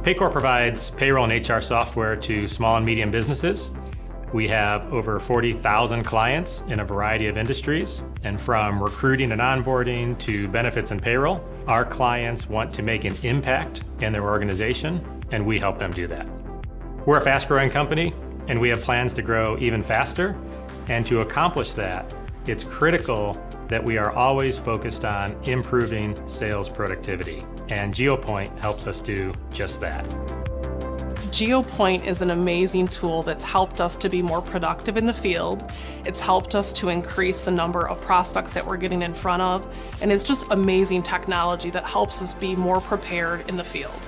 Paycor provides payroll and HR software to small and medium businesses. We have over 40,000 clients in a variety of industries, and from recruiting and onboarding to benefits and payroll, our clients want to make an impact in their organization, and we help them do that. We're a fast-growing company, and we have plans to grow even faster, and to accomplish that, it's critical that we are always focused on improving sales productivity, and GeoPoint helps us do just that. GeoPoint is an amazing tool that's helped us to be more productive in the field. It's helped us to increase the number of prospects that we're getting in front of, and it's just amazing technology that helps us be more prepared in the field.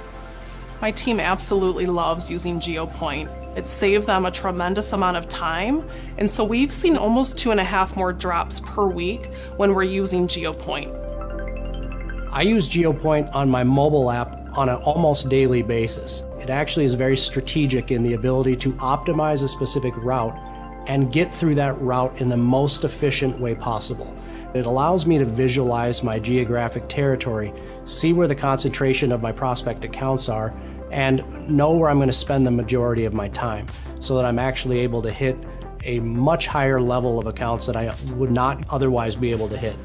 My team absolutely loves using GeoPoint. It saved them a tremendous amount of time, and so we've seen almost 2.5 more drops per week when we're using GeoPoint. I use GeoPoint on my mobile app on an almost daily basis. It actually is very strategic in the ability to optimize a specific route and get through that route in the most efficient way possible. It allows me to visualize my geographic territory, see where the concentration of my prospect accounts are, and know where I'm going to spend the majority of my time so that I'm actually able to hit a much higher level of accounts that I would not otherwise be able to hit.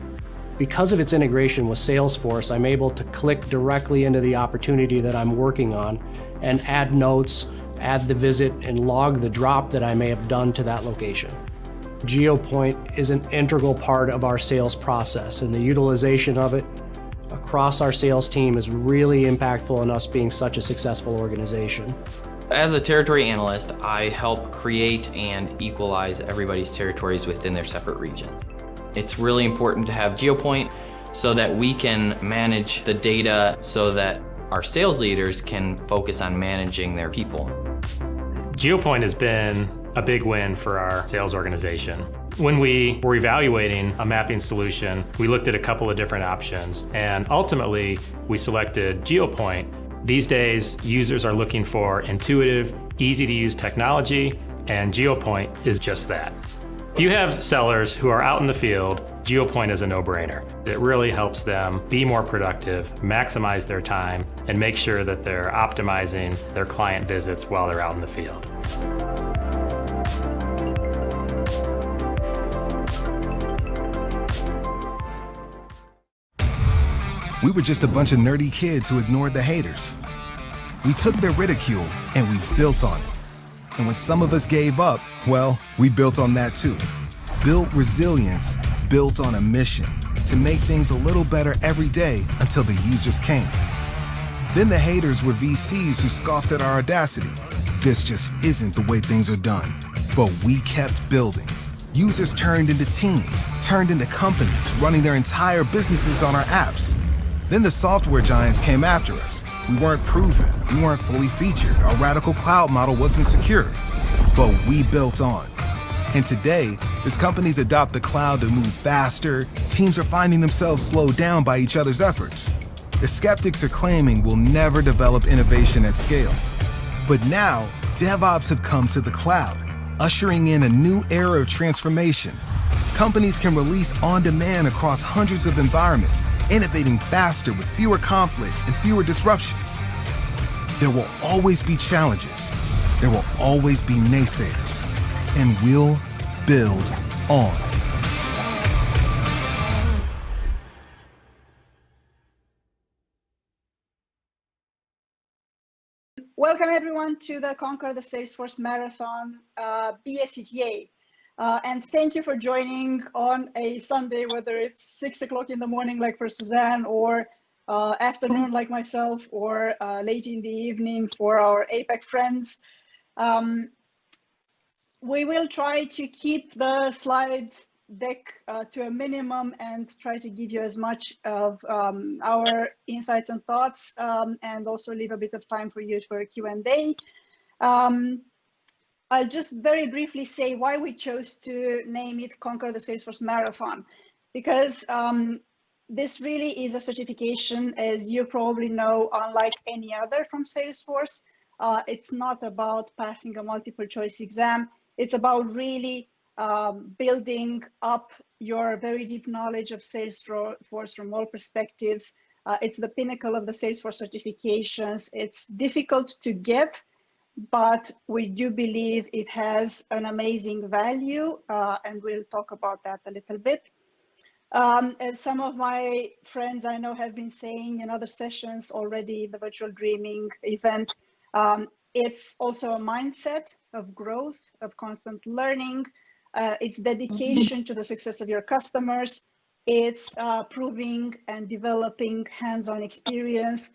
Because of its integration with Salesforce, I'm able to click directly into the opportunity that I'm working on and add notes, add the visit, and log the drop that I may have done to that location. GeoPoint is an integral part of our sales process, and the utilization of it across our sales team is really impactful in us being such a successful organization. As a territory analyst, I help create and equalize everybody's territories within their separate regions. It's really important to have GeoPoint so that we can manage the data so that our sales leaders can focus on managing their people. GeoPoint has been a big win for our sales organization. When we were evaluating a mapping solution, we looked at a couple of different options, and ultimately we selected GeoPoint. These days, users are looking for intuitive, easy-to-use technology, and GeoPoint is just that. If you have sellers who are out in the field, GeoPoint is a no-brainer. It really helps them be more productive, maximize their time, and make sure that they're optimizing their client visits while they're out in the field. We were just a bunch of nerdy kids who ignored the haters. We took their ridicule and we built on it. And when some of us gave up, well, we built on that too. Built resilience, built on a mission to make things a little better every day until the users came. Then the haters were VCs who scoffed at our audacity. This just isn't the way things are done. But we kept building. Users turned into teams, turned into companies, running their entire businesses on our apps. Then the software giants came after us. We weren't proven, we weren't fully featured, our radical cloud model wasn't secure. But we built on. And today, as companies adopt the cloud to move faster, teams are finding themselves slowed down by each other's efforts. The skeptics are claiming we'll never develop innovation at scale. But now, DevOps have come to the cloud, ushering in a new era of transformation. Companies can release on demand across hundreds of environments, innovating faster with fewer conflicts and fewer disruptions. There will always be challenges. There will always be naysayers. And we'll build on. Welcome everyone to the Conquer the Salesforce Marathon be a CTA. And thank you for joining on a Sunday, whether it's 6 o'clock in the morning like for Suzanne, or afternoon like myself, or late in the evening for our APAC friends. We will try to keep the slide deck to a minimum and try to give you as much of our insights and thoughts, and also leave a bit of time for you for a Q&A. I'll just very briefly say why we chose to name it Conquer the Salesforce Marathon, because this really is a certification, as you probably know, unlike any other from Salesforce. It's not about passing a multiple choice exam. It's about really building up your very deep knowledge of Salesforce from all perspectives, It's the pinnacle of the Salesforce certifications. It's difficult to get, but we do believe it has an amazing value, and we'll talk about that a little bit. As some of my friends I know have been saying in other sessions already, the virtual dreaming event, it's also a mindset of growth, of constant learning. It's dedication to the success of your customers. It's proving and developing hands-on experience.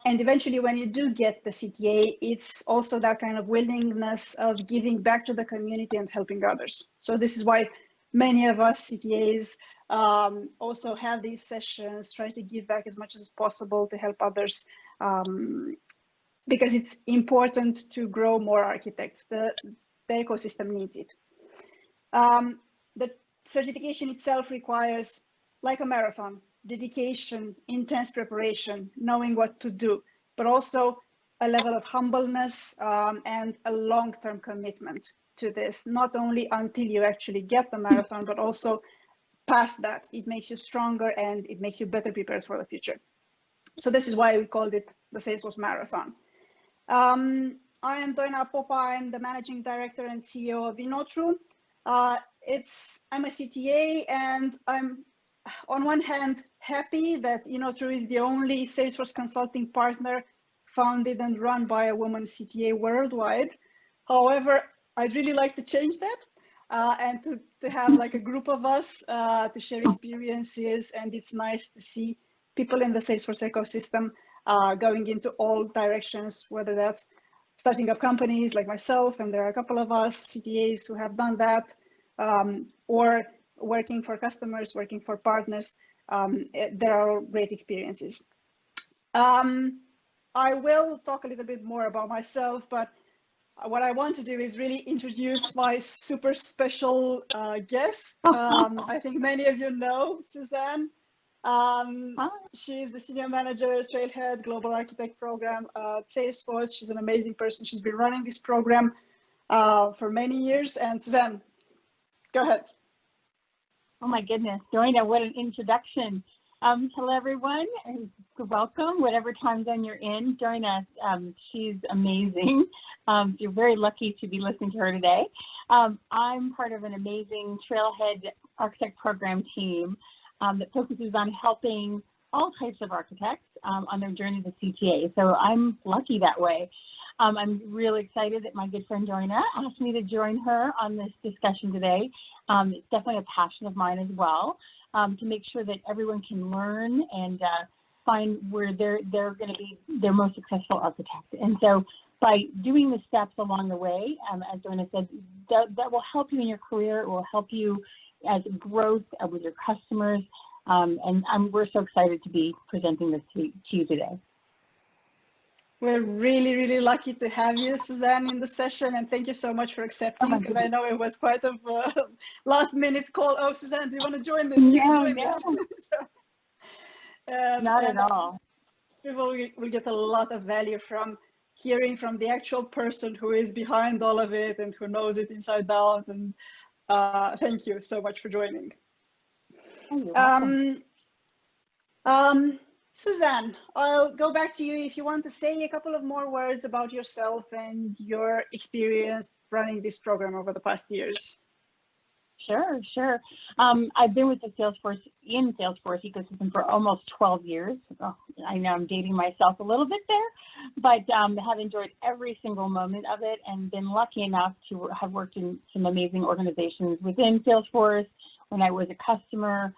And eventually, when you do get the CTA, it's also that kind of willingness of giving back to the community and helping others. So this is why many of us CTAs also have these sessions, try to give back as much as possible to help others, because it's important to grow more architects. The ecosystem needs it. The certification itself requires, like a marathon, dedication, intense preparation, knowing what to do, but also a level of humbleness and a long-term commitment to this, not only until you actually get the marathon, but also past that. It makes you stronger and it makes you better prepared for the future. So this is why we called it the Salesforce Marathon. I am Doina Popa. I'm the Managing Director and CEO of Inotru. I'm a CTA, and I'm on one hand happy that Inotru is the only Salesforce consulting partner founded and run by a woman CTA worldwide. However, I'd really like to change that and to have like a group of us to share experiences. And it's nice to see people in the Salesforce ecosystem going into all directions, whether that's starting up companies like myself, and there are a couple of us CTAs who have done that, or working for customers, working for partners. There are great experiences. I will talk a little bit more about myself, but what I want to do is really introduce my super special guest. I think many of you know Suzanne. She's the Senior Manager, Trailhead Global Architect Program at Salesforce. She's an amazing person. She's been running this program for many years. And Suzanne, go ahead. Oh my goodness, Doina, what an introduction. Hello everyone, and welcome, whatever time zone you're in. Doina, she's amazing. You're very lucky to be listening to her today. I'm part of an amazing Trailhead Architect Program team that focuses on helping all types of architects on their journey to CTA. So I'm lucky that way. I'm really excited that my good friend Doina asked me to join her on this discussion today. It's definitely a passion of mine as well, to make sure that everyone can learn and find where they're going to be their most successful architect. And so by doing the steps along the way, as Doina said, that will help you in your career. It will help you as growth with your customers. And we're so excited to be presenting this to you today. We're really, really lucky to have you, Suzanne, in the session, and thank you so much for accepting, because I know it was quite a last-minute call. Oh, Suzanne, do you want to join this? Can you join this? Not at all. People will get a lot of value from hearing from the actual person who is behind all of it and who knows it inside out. And thank you so much for joining. Suzanne, I'll go back to you if you want to say a couple of more words about yourself and your experience running this program over the past years. Sure. I've been with the Salesforce ecosystem for almost 12 years. Oh, I know I'm dating myself a little bit there, but have enjoyed every single moment of it and been lucky enough to have worked in some amazing organizations within Salesforce when I was a customer.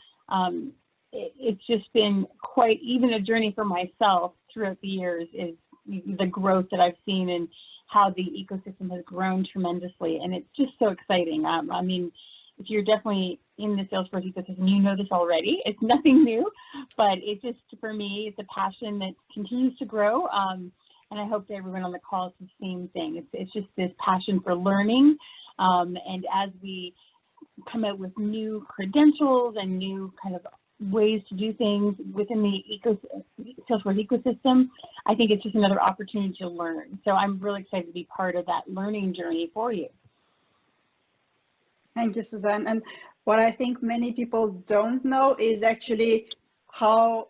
It's just been quite even a journey for myself throughout the years, is the growth that I've seen and how the ecosystem has grown tremendously. And it's just so exciting. I mean, if you're definitely in the Salesforce ecosystem, you know this already. It's nothing new, but it just, for me, it's a passion that continues to grow. And I hope that everyone on the call is the same thing. It's just this passion for learning. And as we come out with new credentials and new kind of ways to do things within the Salesforce ecosystem, I think it's just another opportunity to learn. So I'm really excited to be part of that learning journey for you. Thank you, Suzanne. And what I think many people don't know is actually how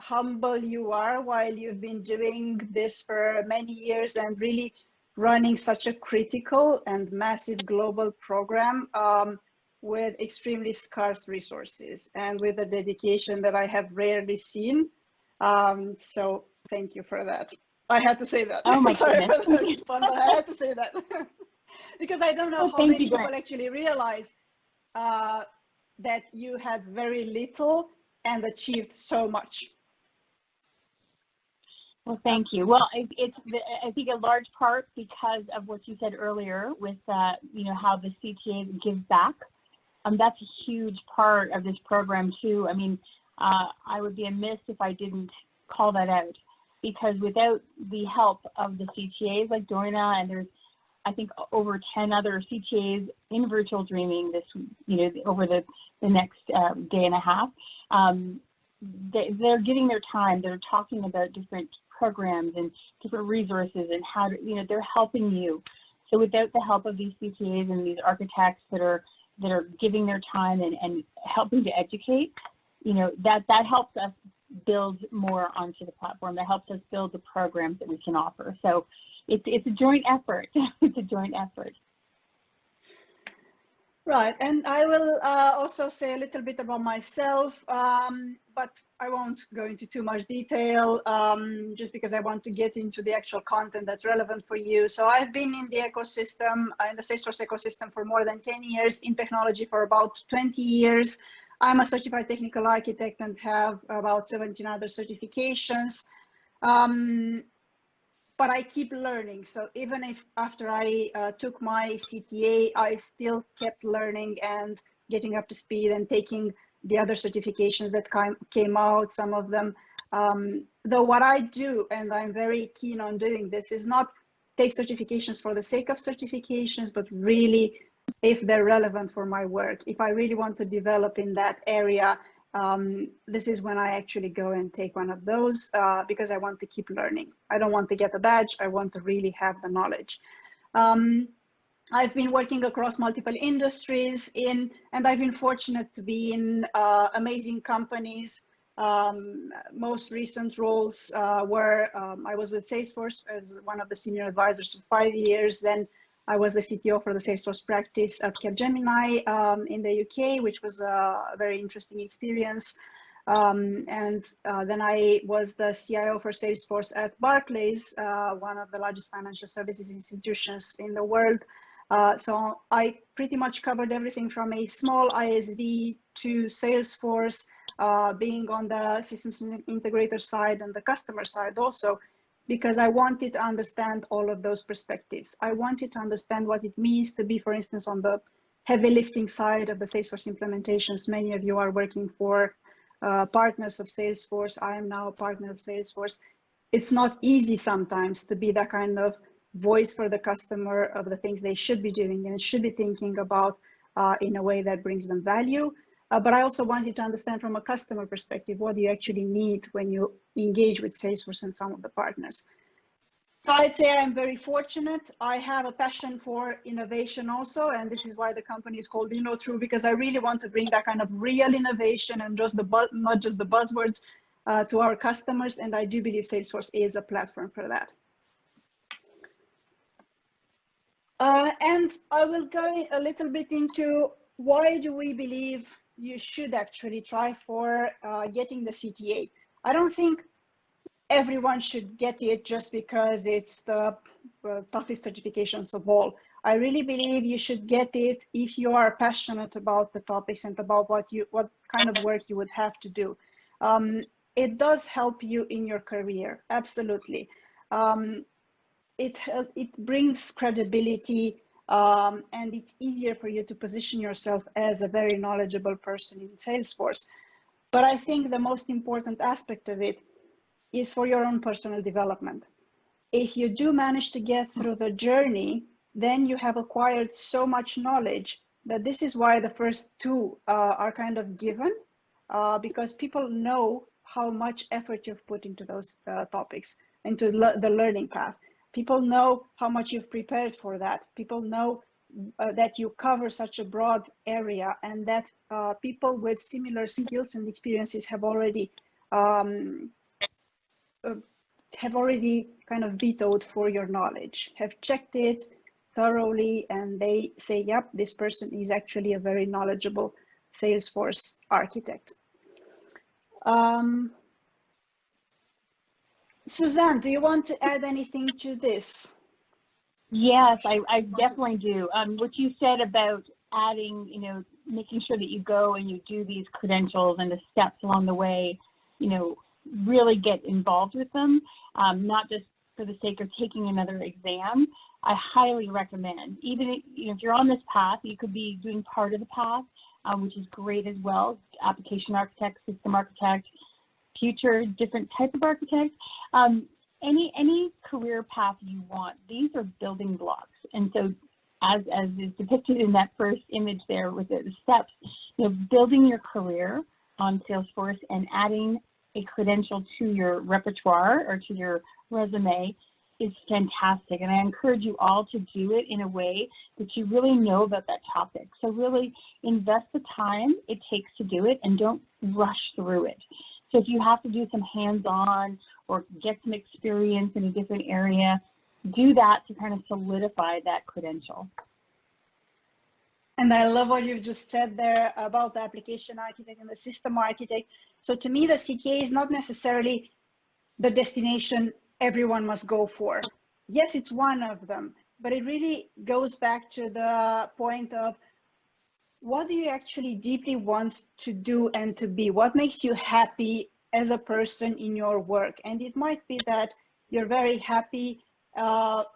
humble you are while you've been doing this for many years and really running such a critical and massive global program with extremely scarce resources and with a dedication that I have rarely seen. So thank you for that. I had to say that. Oh my Sorry goodness. for the fun, but I had to say that because I don't know how many people actually realize that you had very little and achieved so much. Well, thank you. Well, I think a large part because of what you said earlier with you know, how the CTA gives back. That's a huge part of this program too. I mean, I would be amiss if I didn't call that out, because without the help of the CTAs like Dorna, and there's I think over 10 other CTAs in virtual dreaming this, you know, over the next day and a half, they're giving their time. They're talking about different programs and different resources and how to, you know, they're helping you. So without the help of these CTAs and these architects that are giving their time and helping to educate, you know, that helps us build more onto the platform. That helps us build the programs that we can offer. So it's a joint effort. It's a joint effort. Right, and I will also say a little bit about myself, but I won't go into too much detail, just because I want to get into the actual content that's relevant for you. So I've been in the ecosystem, in the Salesforce ecosystem for more than 10 years, in technology for about 20 years. I'm a certified technical architect and have about 17 other certifications. But I keep learning. So even if after I took my CTA, I still kept learning and getting up to speed and taking the other certifications that came out, some of them. Though what I do, and I'm very keen on doing this, is not take certifications for the sake of certifications, but really if they're relevant for my work. If I really want to develop in that area, this is when I actually go and take one of those because I want to keep learning. I don't want to get a badge. I want to really have the knowledge. I've been working across multiple industries and I've been fortunate to be in amazing companies. Most recent roles were I was with Salesforce as one of the senior advisors for 5 years. Then I was the CTO for the Salesforce practice at Capgemini in the UK, which was a very interesting experience. And then I was the CIO for Salesforce at Barclays, one of the largest financial services institutions in the world. So I pretty much covered everything from a small ISV to Salesforce, being on the systems integrator side and the customer side also, because I wanted to understand all of those perspectives. I wanted to understand what it means to be, for instance, on the heavy lifting side of the Salesforce implementations. Many of you are working for partners of Salesforce. I am now a partner of Salesforce. It's not easy sometimes to be that kind of voice for the customer of the things they should be doing and should be thinking about in a way that brings them value. But I also wanted to understand from a customer perspective, what do you actually need when you engage with Salesforce and some of the partners. So I'd say I'm very fortunate. I have a passion for innovation also, and this is why the company is called True, because I really want to bring that kind of real innovation and just not just the buzzwords to our customers. And I do believe Salesforce is a platform for that. And I will go a little bit into why do we believe you should actually try for getting the CTA. I don't think everyone should get it just because it's the toughest certifications of all. I really believe you should get it if you are passionate about the topics and about what kind of work you would have to do. It does help you in your career, absolutely. It brings credibility, and it's easier for you to position yourself as a very knowledgeable person in Salesforce. But I think the most important aspect of it is for your own personal development. If you do manage to get through the journey, then you have acquired so much knowledge that this is why the first two are kind of given, because people know how much effort you've put into those topics, into the learning path. People know how much you've prepared for that. People know that you cover such a broad area and that people with similar skills and experiences have already have already kind of vetoed for your knowledge, have checked it thoroughly, and they say, yep, this person is actually a very knowledgeable Salesforce architect. Suzanne, do you want to add anything to this? Yes, I definitely do. What you said about adding, making sure that you go and you do these credentials and the steps along the way, really get involved with them, not just for the sake of taking another exam. I highly recommend, even if you're on this path, you could be doing part of the path, which is great as well. Application architect, system architect, future different type of architect. Any career path you want, these are building blocks. And so as is depicted in that first image there with the steps, building your career on Salesforce and adding a credential to your repertoire or to your resume is fantastic. And I encourage you all to do it in a way that you really know about that topic. So really invest the time it takes to do it and don't rush through it. So if you have to do some hands-on or get some experience in a different area, do that to kind of solidify that credential. And I love what you've just said there about the application architect and the system architect. So to me, the CTA is not necessarily the destination everyone must go for. Yes, it's one of them, but it really goes back to the point of what do you actually deeply want to do and to be? What makes you happy as a person in your work? And it might be that you're very happy. I'll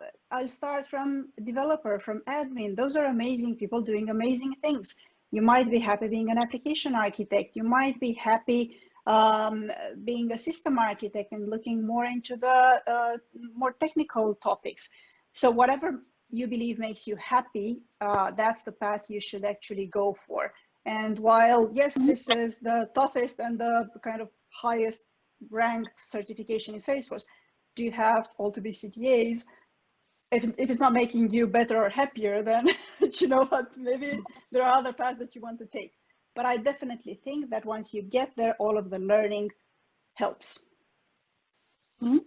start from developer, from admin. Those are amazing people doing amazing things. You might be happy being an application architect. You might be happy being a system architect and looking more into the more technical topics. So whatever you believe makes you happy, that's the path you should actually go for. And while, yes, this is the toughest and the kind of highest ranked certification in Salesforce, do you have all to be CTAs? If it's not making you better or happier, then you know what, maybe there are other paths that you want to take. But I definitely think that once you get there, all of the learning helps. Mm-hmm.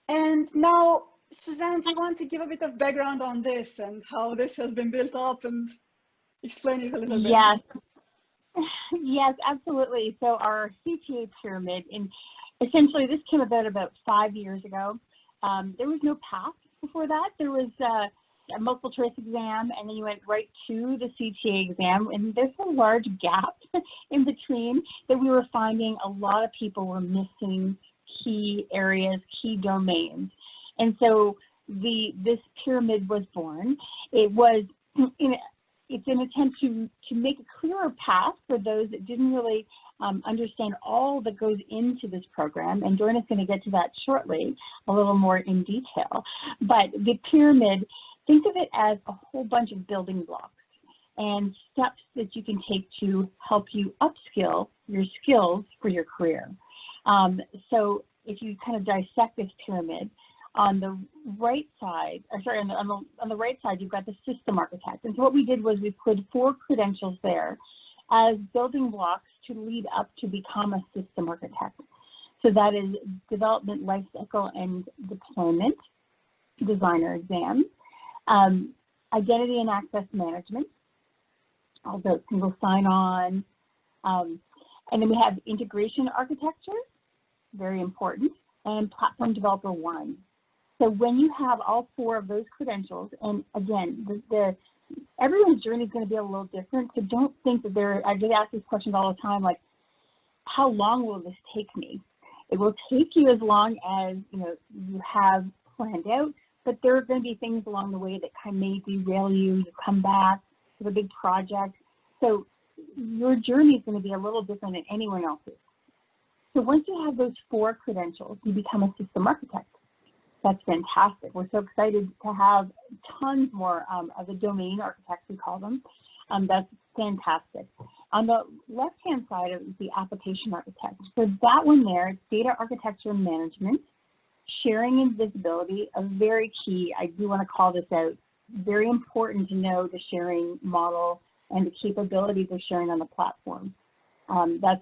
And now, Suzanne, do you want to give a bit of background on this and how this has been built up and explain it a little bit? Yes, yes, absolutely. So our CTA pyramid, and essentially this came about 5 years ago. There was no path before that. There was a multiple choice exam, and then you went right to the CTA exam, and there's a large gap in between that we were finding a lot of people were missing key areas, key domains. And so this pyramid was born. It's an attempt to make a clearer path for those that didn't really understand all that goes into this program. And Dorna's going to get to that shortly, a little more in detail. But the pyramid, think of it as a whole bunch of building blocks and steps that you can take to help you upskill your skills for your career. So if you kind of dissect this pyramid, on the right side, on the right side, you've got the system architect. And so what we did was we put 4 credentials there as building blocks to lead up to become a system architect. So that is development lifecycle and deployment, designer exam, identity and access management, also single sign-on, and then we have integration architecture, very important, and platform developer 1. So when you have all 4 of those credentials, and again, everyone's journey is going to be a little different, so don't think that I get asked these questions all the time, like, how long will this take me? It will take you as long as you have planned out, but there are going to be things along the way that kind of may derail you. You come back to the big project. So your journey is going to be a little different than anyone else's. So once you have those 4 credentials, you become a system architect. That's fantastic. We're so excited to have tons more of the domain architects, we call them. That's fantastic. On the left-hand side is the application architect. So that one there, it's data architecture management, sharing and visibility, a very key. I do want to call this out. Very important to know the sharing model and the capabilities of sharing on the platform. That's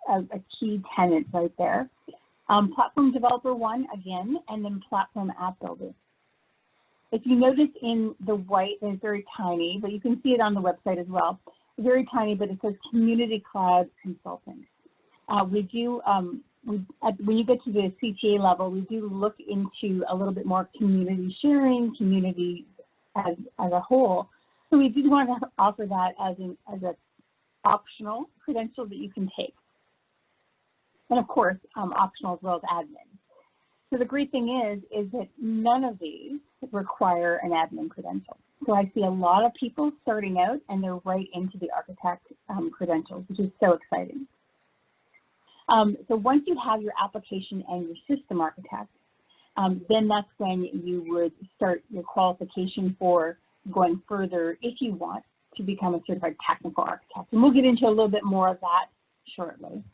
a key tenet right there. Platform Developer 1 again, and then Platform App Builder. If you notice in the white, it's very tiny, but you can see it on the website as well. Very tiny, but it says Community Cloud Consultant. When you get to the CTA level, we do look into a little bit more community sharing, community as a whole. So we do want to offer that as an optional credential that you can take. And of course, optional as well as admin. So the great thing is that none of these require an admin credential. So I see a lot of people starting out and they're right into the architect credentials, which is so exciting. So once you have your application and your system architect, then that's when you would start your qualification for going further, if you want, to become a certified technical architect. And we'll get into a little bit more of that shortly.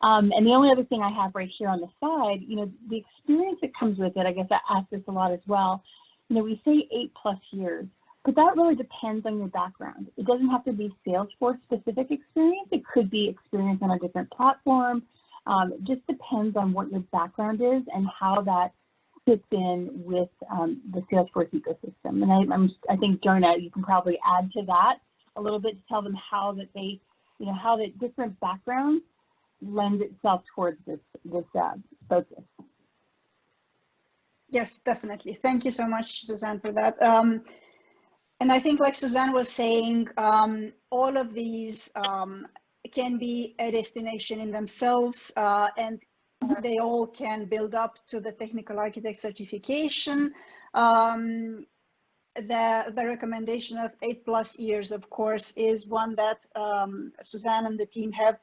And the only other thing I have right here on the side, the experience that comes with it, I guess I ask this a lot as well. We say 8+ years, but that really depends on your background. It doesn't have to be Salesforce specific experience. It could be experience on a different platform. It just depends on what your background is and how that fits in with the Salesforce ecosystem. And I think, Jonah, you can probably add to that a little bit to tell them how that they, how the different backgrounds lend itself towards this focus. Yes, definitely. Thank you so much, Suzanne, for that. And I think, like Suzanne was saying, all of these can be a destination in themselves, and they all can build up to the technical architect certification. The recommendation of 8+ years, of course, is one that Suzanne and the team have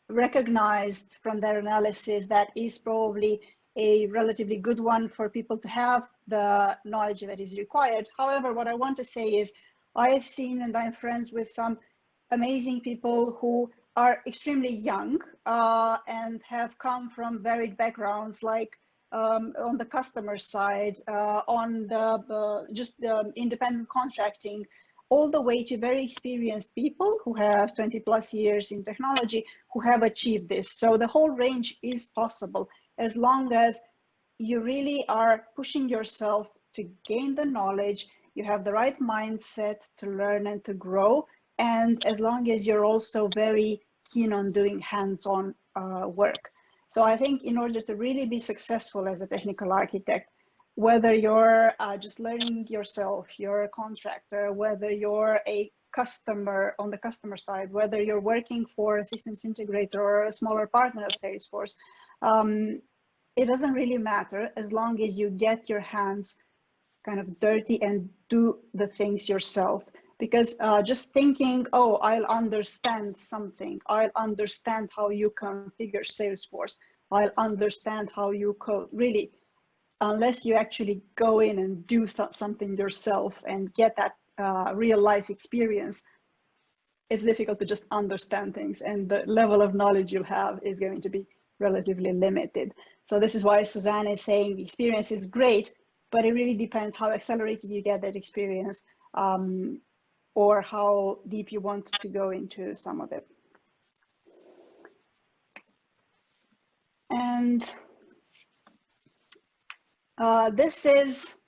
recognized from their analysis that is probably a relatively good one for people to have the knowledge that is required. However, what I want to say is I have seen and I'm friends with some amazing people who are extremely young and have come from varied backgrounds, like on the customer side, on the independent contracting, all the way to very experienced people who have 20+ years in technology who have achieved this. So the whole range is possible as long as you really are pushing yourself to gain the knowledge, you have the right mindset to learn and to grow, and as long as you're also very keen on doing hands-on work. So I think in order to really be successful as a technical architect, whether you're just learning yourself, you're a contractor, whether you're a customer on the customer side, whether you're working for a systems integrator or a smaller partner of Salesforce, it doesn't really matter as long as you get your hands kind of dirty and do the things yourself. Because just thinking, oh, I'll understand something, I'll understand how you configure Salesforce, I'll understand how you code, really, unless you actually go in and do something yourself and get that real life experience, it's difficult to just understand things, and the level of knowledge you'll have is going to be relatively limited. So this is why Suzanne is saying the experience is great, but it really depends how accelerated you get that experience, or how deep you want to go into some of it. And this is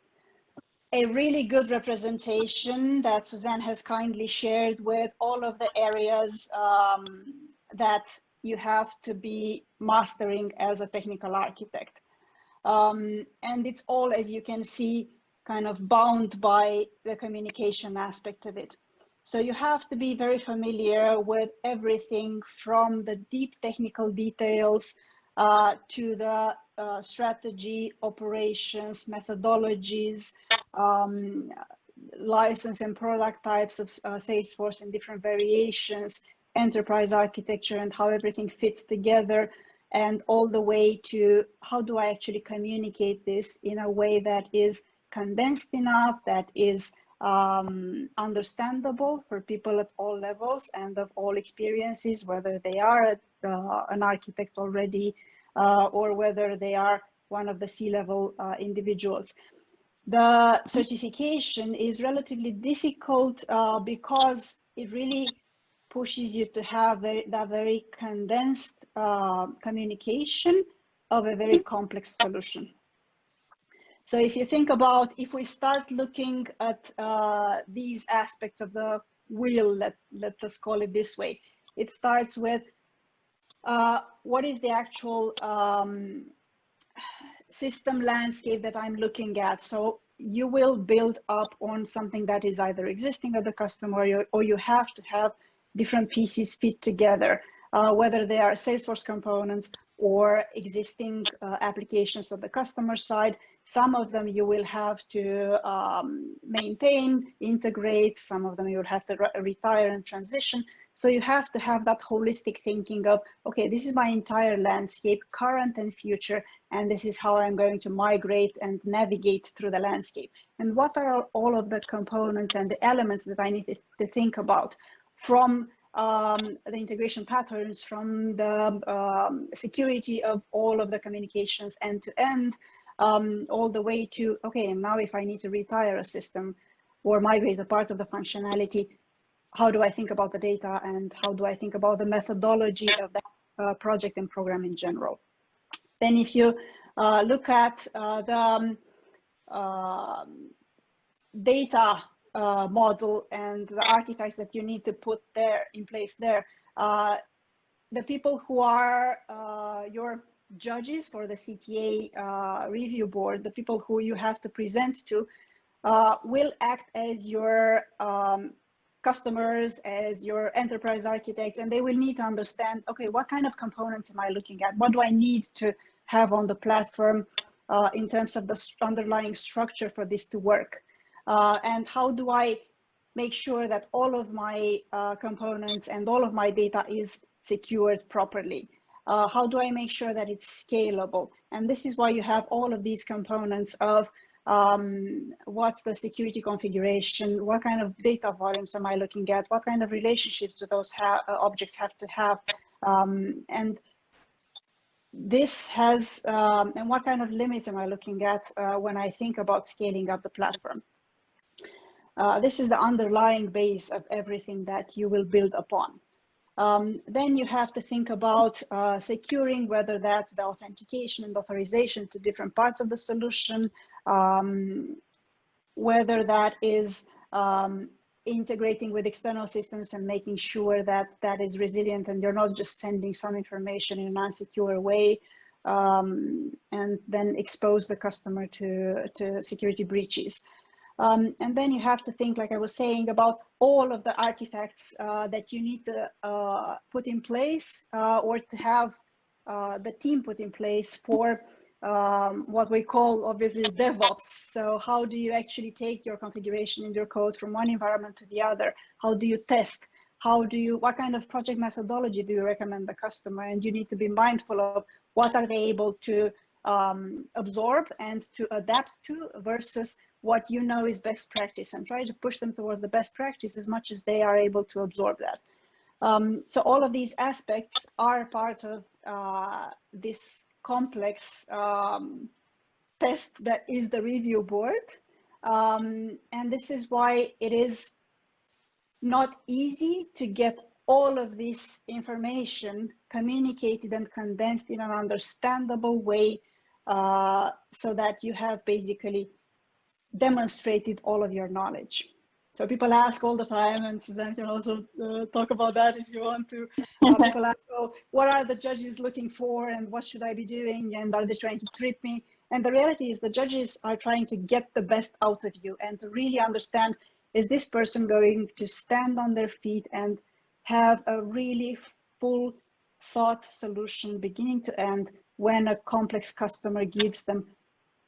a really good representation that Suzanne has kindly shared with all of the areas that you have to be mastering as a technical architect. And it's all, as you can see, kind of bound by the communication aspect of it. So you have to be very familiar with everything from the deep technical details to the strategy, operations, methodologies, license and product types of Salesforce in different variations, enterprise architecture and how everything fits together, and all the way to how do I actually communicate this in a way that is condensed enough, that is understandable for people at all levels and of all experiences, whether they are an architect already or whether they are one of the C-level individuals. The certification is relatively difficult because it really pushes you to have that very condensed communication of a very complex solution. So if you think about, if we start looking at these aspects of the wheel, let us call it this way, it starts with what is the actual system landscape that I'm looking at. So you will build up on something that is either existing at the customer, or you have to have different pieces fit together, whether they are Salesforce components or existing applications of the customer side. Some of them you will have to maintain, integrate, some of them you will have to retire and transition. So you have to have that holistic thinking of, okay, this is my entire landscape, current and future, and this is how I'm going to migrate and navigate through the landscape. And what are all of the components and the elements that I need to think about, from the integration patterns, from the security of all of the communications end to end, all the way to, okay, and now if I need to retire a system or migrate a part of the functionality, how do I think about the data, and how do I think about the methodology of that project and program in general? Then if you look at the data model and the artifacts that you need to put there in place there, the people who are your judges for the CTA review board, the people who you have to present to, will act as your customers, as your enterprise architects, and they will need to understand, okay, what kind of components am I looking at? What do I need to have on the platform in terms of the underlying structure for this to work? And how do I make sure that all of my components and all of my data is secured properly? How do I make sure that it's scalable? And this is why you have all of these components of what's the security configuration, what kind of data volumes am I looking at, what kind of relationships do those objects have to have, and this has, and what kind of limits am I looking at when I think about scaling up the platform. This is the underlying base of everything that you will build upon. Then you have to think about securing, whether that's the authentication and authorization to different parts of the solution, whether that is integrating with external systems and making sure that that is resilient and you're not just sending some information in an unsecure way, and then expose the customer to security breaches. And then you have to think, like I was saying, about all of the artifacts that you need to put in place or to have the team put in place for what we call, obviously, DevOps. So how do you actually take your configuration in your code from one environment to the other? How do you test? What kind of project methodology do you recommend the customer? And you need to be mindful of what are they able to absorb and to adapt to versus what you know is best practice, and try to push them towards the best practice as much as they are able to absorb that. So all of these aspects are part of this complex test that is the review board. And this is why it is not easy to get all of this information communicated and condensed in an understandable way, so that you have basically demonstrated all of your knowledge. So people ask all the time, and Suzanne can also talk about that if you want to. People ask, oh, what are the judges looking for, and what should I be doing, and are they trying to trip me? And the reality is the judges are trying to get the best out of you and to really understand, is this person going to stand on their feet and have a really full thought solution beginning to end when a complex customer gives them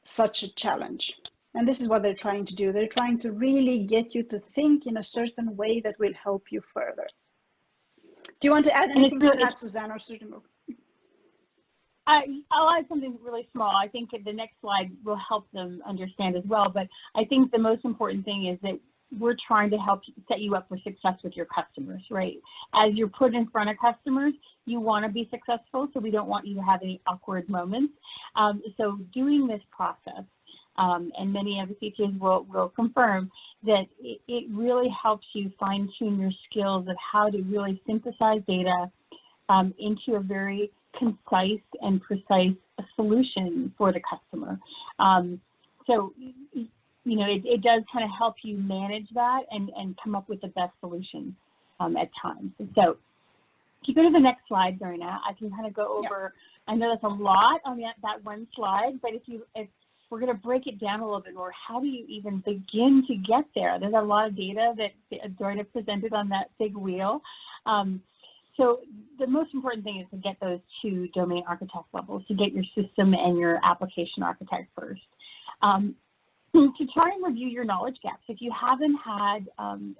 such a challenge? And this is what they're trying to do. They're trying to really get you to think in a certain way that will help you further. Do you want to add anything to that, Suzanne, or Sudhir? I'll add something really small. I think the next slide will help them understand as well. But I think the most important thing is that we're trying to help set you up for success with your customers, right? As you're put in front of customers, you want to be successful, so we don't want you to have any awkward moments. So doing this process and many of the CTAs will confirm that it really helps you fine-tune your skills of how to really synthesize data into a very concise and precise solution for the customer. So, you know, it does kind of help you manage that and come up with the best solution at times. So, if you go to the next slide, Dorina, I can kind of go over, I know that's a lot on that one slide, but if we're going to break it down a little bit more, how do you even begin to get there? There's a lot of data that Dorina presented on that big wheel. So the most important thing is to get those two domain architect levels, to get your system and your application architect first. To try and review your knowledge gaps. If you haven't had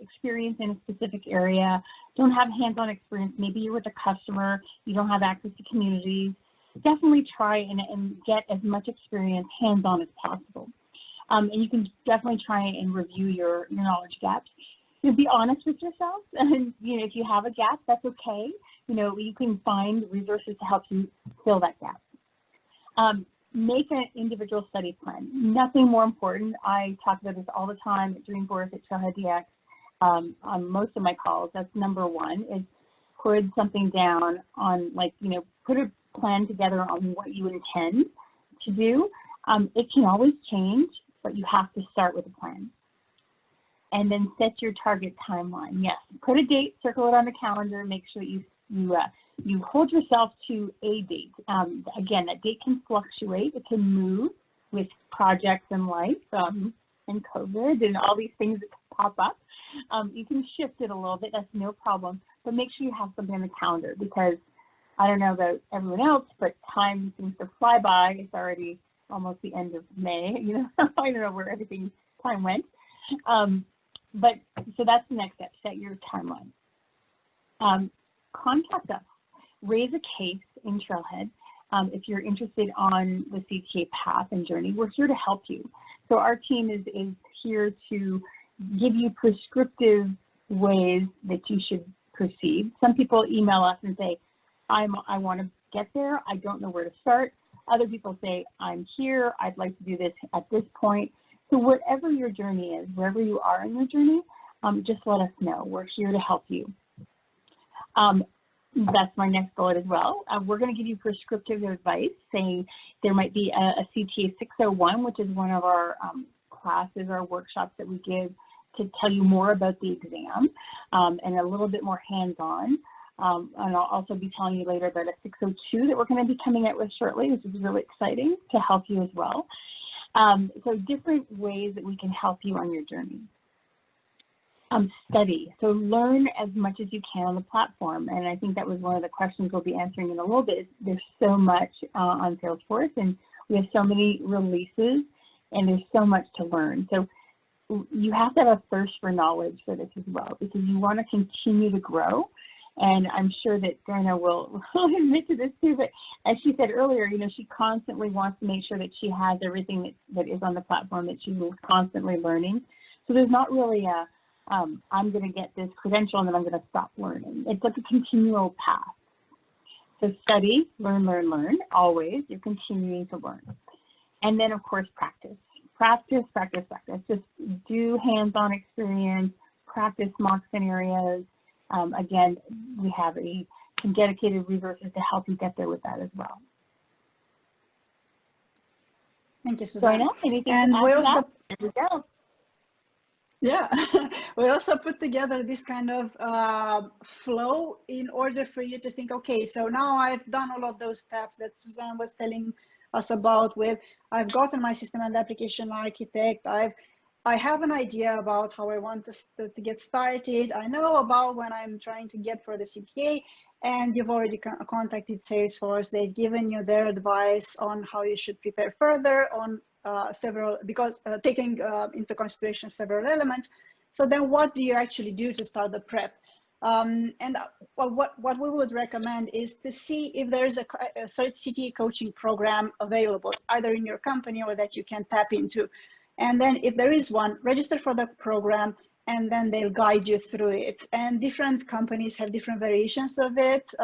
experience in a specific area, don't have hands-on experience, maybe you're with a customer, you don't have access to communities, definitely try and get as much experience hands-on as possible. And you can definitely try and review your knowledge gaps. You know, be honest with yourself, and you know, if you have a gap, that's okay. You know, you can find resources to help you fill that gap. Make an individual study plan. Nothing more important. I talk about this all the time at Dreamforce, at Trailhead DX, on most of my calls. That's number one, is put something down on, like, you know, put a plan together on what you intend to do. It can always change, but you have to start with a plan. And then set your target timeline. Yes, put a date, circle it on the calendar, make sure you hold yourself to a date. Again, that date can fluctuate. It can move with projects and life and COVID and all these things that pop up. You can shift it a little bit. That's no problem. But make sure you have something on the calendar, because I don't know about everyone else, but time seems to fly by. It's already almost the end of May. You know, I don't know where time went. But so that's the next step. Set your timeline. Contact us. Raise a case in Trailhead if you're interested on the CTA path and journey. We're here to help you. So our team is here to give you prescriptive ways that you should proceed. Some people email us and say, I want to get there. I don't know where to start. Other people say, I'm here. I'd like to do this at this point. So whatever your journey is, wherever you are in your journey, just let us know. We're here to help you. That's my next bullet as well. We're going to give you prescriptive advice, saying there might be a CTA 601, which is one of our classes or workshops that we give to tell you more about the exam and a little bit more hands-on. And I'll also be telling you later about a 602 that we're going to be coming out with shortly, which is really exciting to help you as well. So different ways that we can help you on your journey. Study. So learn as much as you can on the platform. And I think that was one of the questions we'll be answering in a little bit. There's so much on Salesforce, and we have so many releases, and there's so much to learn. So you have to have a thirst for knowledge for this as well, because you want to continue to grow. And I'm sure that Dorina will admit to this too, but as she said earlier, you know, she constantly wants to make sure that she has everything that is on the platform, that she is constantly learning. So there's not really a, I'm going to get this credential and then I'm going to stop learning. It's like a continual path. So study, learn, learn, learn, always. You're continuing to learn. And then, of course, practice. Practice, practice, practice. Just do hands-on experience, practice mock scenarios. Again, we have some dedicated resources to help you get there with that as well. Thank you, Susanna. Dorina, anything and to we add to also, that? There we go. Yeah, we also put together this kind of flow in order for you to think, okay, so now I've done all of those steps that Susanna was telling us about I've gotten my system and application architect, I have an idea about how I want to get started. I know about when I'm trying to get for the CTA, and you've already contacted Salesforce. They've given you their advice on how you should prepare further on taking into consideration several elements. So then what do you actually do to start the prep? What we would recommend is to see if there's a CTA coaching program available, either in your company or that you can tap into. And then if there is one, register for the program, and then they'll guide you through it. And different companies have different variations of it.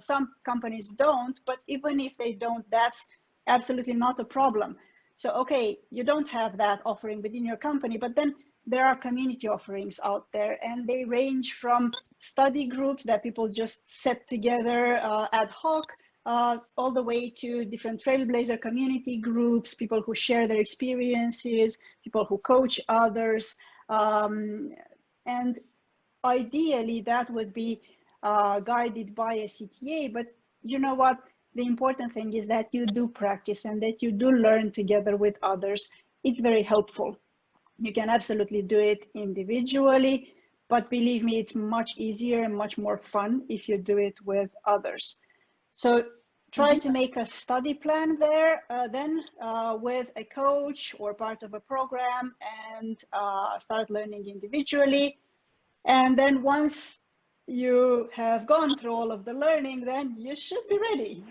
Some companies don't, but even if they don't, that's absolutely not a problem. So, okay, you don't have that offering within your company, but then there are community offerings out there, and they range from study groups that people just set together ad hoc, all the way to different trailblazer community groups, people who share their experiences, people who coach others. And ideally, that would be guided by a CTA, but you know what? The important thing is that you do practice and that you do learn together with others. It's very helpful. You can absolutely do it individually, but believe me, it's much easier and much more fun if you do it with others. So try to make a study plan there, then with a coach or part of a program, and start learning individually. And then once you have gone through all of the learning, then you should be ready.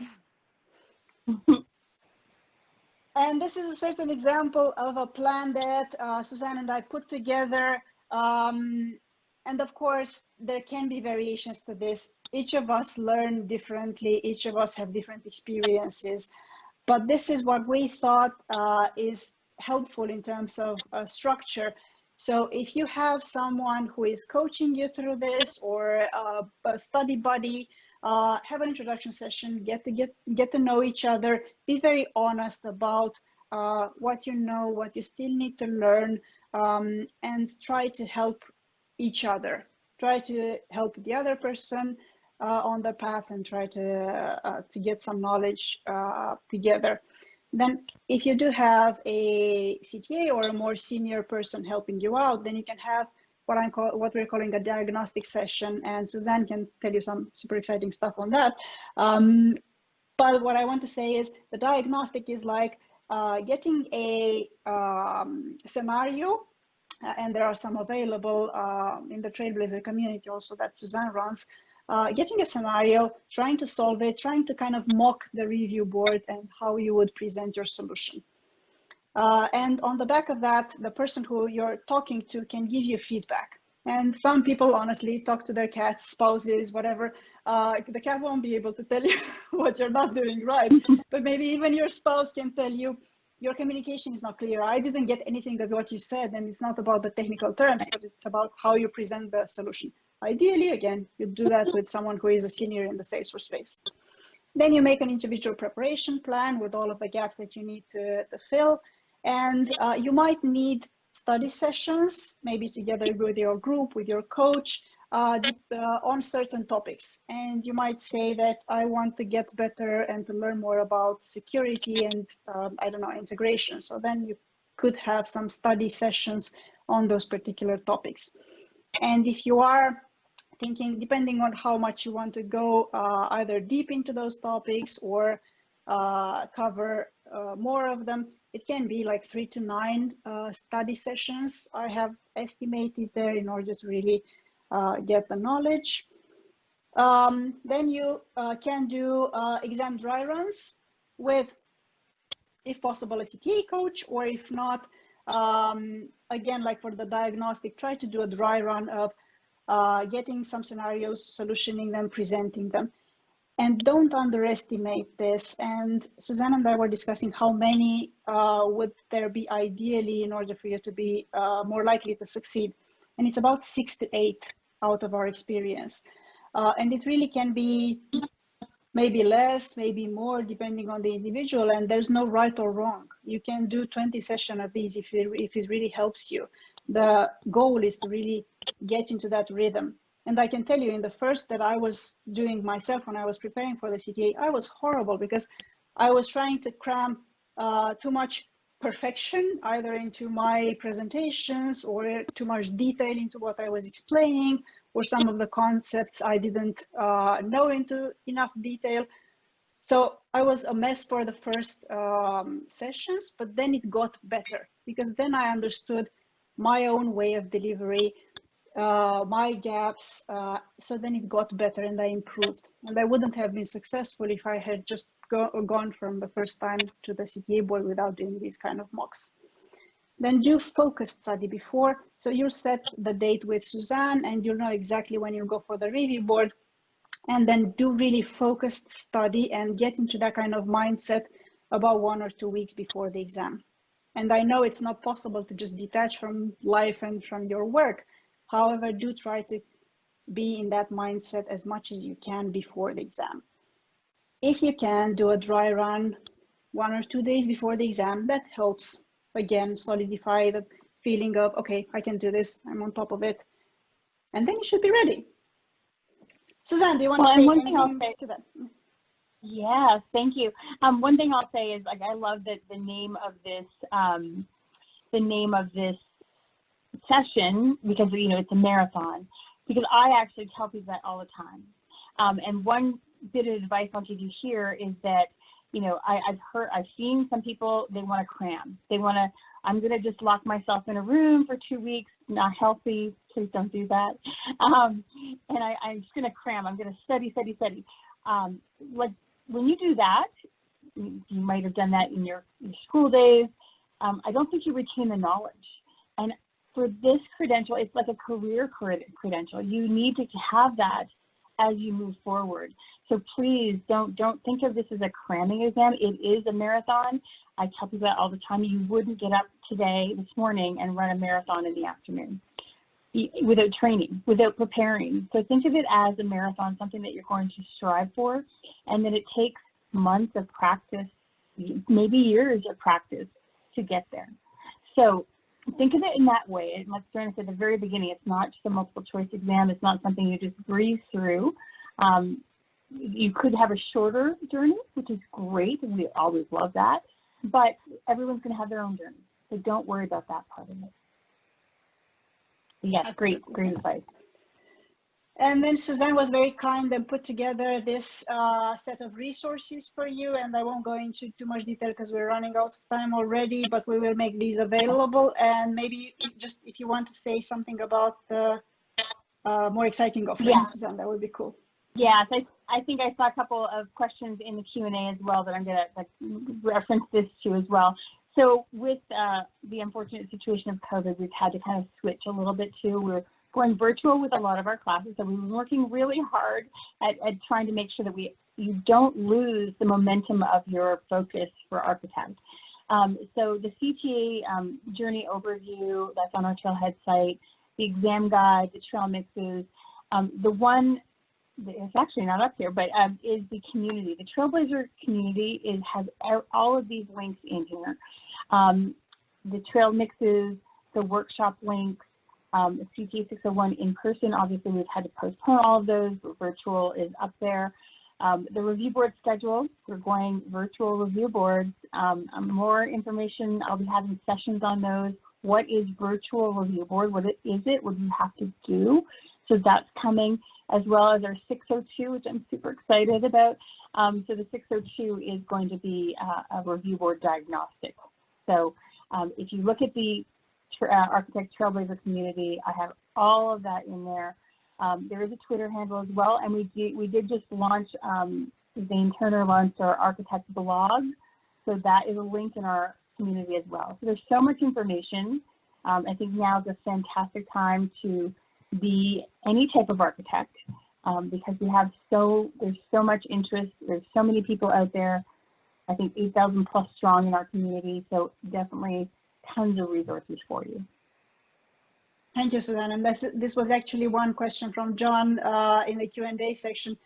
And this is a certain example of a plan that Suzanne and I put together. And of course, there can be variations to this. Each of us learn differently. Each of us have different experiences. But this is what we thought is helpful in terms of structure. So if you have someone who is coaching you through this, or a study buddy, have an introduction session, get to know each other, be very honest about what you know, what you still need to learn, and try to help each other. Try to help the other person on the path, and try to get some knowledge together. Then if you do have a CTA or a more senior person helping you out, then you can have what we're calling a diagnostic session, and Suzanne can tell you some super exciting stuff on that. But what I want to say is the diagnostic is like getting a scenario, and there are some available in the Trailblazer community also that Suzanne runs, getting a scenario, trying to solve it, trying to kind of mock the review board and how you would present your solution. And on the back of that, the person who you're talking to can give you feedback. And some people honestly talk to their cats, spouses, whatever. The cat won't be able to tell you what you're not doing right, but maybe even your spouse can tell you, your communication is not clear. I didn't get anything of what you said, and it's not about the technical terms, but it's about how you present the solution. Ideally, again, you do that with someone who is a senior in the Salesforce space. Then you make an individual preparation plan with all of the gaps that you need to fill. And you might need study sessions, maybe together with your group, with your coach, on certain topics. And you might say that I want to get better and to learn more about security and, I don't know, integration. So then you could have some study sessions on those particular topics. And if you are thinking, depending on how much you want to go either deep into those topics or cover more of them, it can be like 3 to 9 study sessions I have estimated there in order to really get the knowledge. Then you can do exam dry runs with, if possible, a CTA coach, or if not, again, like for the diagnostic, try to do a dry run of getting some scenarios, solutioning them, presenting them. And don't underestimate this. And Suzanne and I were discussing how many would there be ideally in order for you to be more likely to succeed. And it's about 6 to 8 out of our experience. And it really can be maybe less, maybe more, depending on the individual. And there's no right or wrong. You can do 20 sessions of these if it really helps you. The goal is to really get into that rhythm. And I can tell you, in the first that I was doing myself when I was preparing for the CTA, I was horrible because I was trying to cram too much perfection either into my presentations or too much detail into what I was explaining, or some of the concepts I didn't know into enough detail. So I was a mess for the first sessions, but then it got better because then I understood my own way of delivery, my gaps, so then it got better and I improved. And I wouldn't have been successful if I had just gone from the first time to the CTA board without doing these kind of mocks. Then do focused study before. So you set the date with Suzanne and you'll know exactly when you go for the review board. And then do really focused study and get into that kind of mindset about 1 or 2 weeks before the exam. And I know it's not possible to just detach from life and from your work. However, do try to be in that mindset as much as you can before the exam. If you can, do a dry run 1 or 2 days before the exam. That helps, again, solidify the feeling of, okay, I can do this, I'm on top of it. And then you should be ready. Suzanne, do you want to say anything to that? Yes, thank you. One thing I'll say is, like, I love that the name of this session, because, you know, it's a marathon, because I actually tell people that all the time. And one bit of advice I'll give you here is that, you know, I've seen some people, they want to cram. They want to, I'm going to just lock myself in a room for 2 weeks, not healthy. Please don't do that. And I'm just going to cram. I'm going to study. Like, when you do that, you might have done that in your school days. I don't think you retain the knowledge. And for this credential, it's like a career credential. You need to have that as you move forward. So please don't think of this as a cramming exam. It is a marathon. I tell people that all the time. You wouldn't get up this morning and run a marathon in the afternoon without training, without preparing. So think of it as a marathon, something that you're going to strive for, and that it takes months of practice, maybe years of practice to get there. So think of it in that way. And like Joanna said at the very beginning, it's not just a multiple choice exam. It's not something you just breeze through. You could have a shorter journey, which is great, and we always love that, but everyone's going to have their own journey. So don't worry about that part of it. Yes, great advice. And then Suzanne was very kind and put together this set of resources for you. And I won't go into too much detail because we're running out of time already, but we will make these available. And maybe just if you want to say something about the more exciting offerings, Suzanne, that would be cool. Yes, I think I saw a couple of questions in the Q&A as well that I'm going to reference this to as well. So with the unfortunate situation of COVID, we've had to kind of switch a little bit too. We're going virtual with a lot of our classes, so we've been working really hard at trying to make sure that you don't lose the momentum of your focus for architect. So the CTA journey overview, that's on our Trailhead site, the exam guide, the trail mixes, the one, it's actually not up here, but is the community. The Trailblazer community has all of these links in here. The trail mixes, the workshop links, the CTA 601 in person. Obviously, we've had to postpone all of those. Virtual is up there. The review board schedule, we're going virtual review boards. More information, I'll be having sessions on those. What is virtual review board? What is it? What do you have to do? So that's coming, as well as our 602, which I'm super excited about. So the 602 is going to be a review board diagnostic. So if you look at the Architect Trailblazer community, I have all of that in there. There is a Twitter handle as well, and we did just launch, Zane Turner launched our Architect blog, so that is a link in our community as well. So there's so much information. I think now is a fantastic time to be any type of architect, because there's so much interest, there's so many people out there. I think 8,000 plus strong in our community, so definitely tons of resources for you. Thank you, Suzanne. And this was actually one question from John in the Q&A section.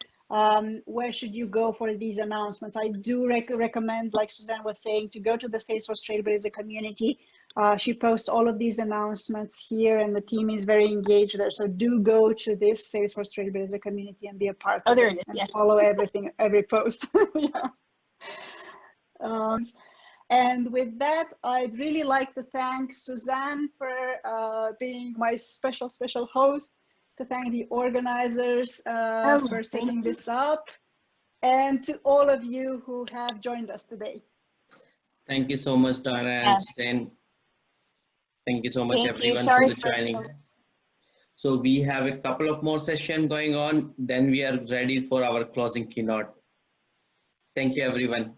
Where should you go for these announcements? I do recommend, like Suzanne was saying, to go to the Salesforce Trailblazer community. She posts all of these announcements here, and the team is very engaged there. So do go to this Salesforce Trailblazer community and be a part of it, and follow everything, every post. Yeah. And with that, I'd really like to thank Suzanne for being my special host, to thank the organizers for setting this up, and to all of you who have joined us today. Thank you so much, Donna and Suzanne. Thank you so much, everyone, for joining. So we have a couple of more sessions going on, then we are ready for our closing keynote. Thank you, everyone.